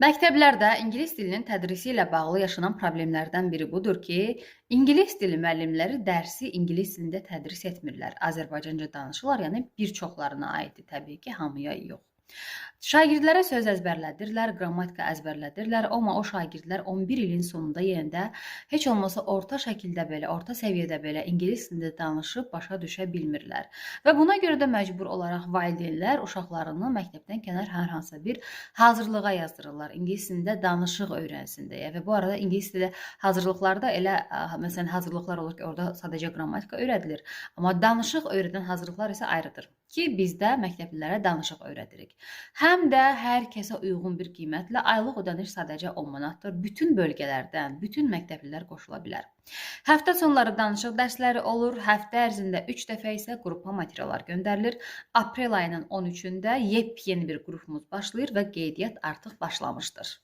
Məktəblərdə ingilis dilinin tədrisi ilə bağlı yaşanan problemlərdən biri budur ki, ingilis dili müəllimləri dərsi ingilis dilində tədris etmirlər. Azərbaycanca danışırlar, yəni bir çoxlarına aiddir təbii ki, hamıya yox. Şagirdlərə söz əzbərlədirlər, qrammatika əzbərlədirlər, amma o şagirdlər 11 ilin sonunda yenə də heç olmasa orta şəkildə belə, orta səviyyədə belə ingilis dilində danışıb başa düşə bilmirlər. Və buna görə də məcbur olaraq valideynlər uşaqlarını məktəbdən kənar hər hansısa bir hazırlığa yazdırırlar. İngilis dilində danışıq öyrənsin deyə. Və bu arada ingilis dili hazırlıqlarda elə məsələn hazırlıqlar olur ki, orada sadəcə qrammatika öyrədilir, amma danışıq öyrədən hazırlıqlar isə ayrıdır ki, bizdə məktəblilərə danışıq öyrədirik. Həm də hər kəsə uyğun bir qiymətlə aylıq ödəniş sadəcə 10 manatdır. Bütün bölgələrdən, bütün məktəblilər qoşula bilər. Həftə sonları danışıq dərsləri olur. Həftə ərzində 3 dəfə isə qrupa materiallar göndərilir. Aprel ayının 13-də yepyeni bir qrupumuz başlayır və qeydiyyat artıq başlamışdır.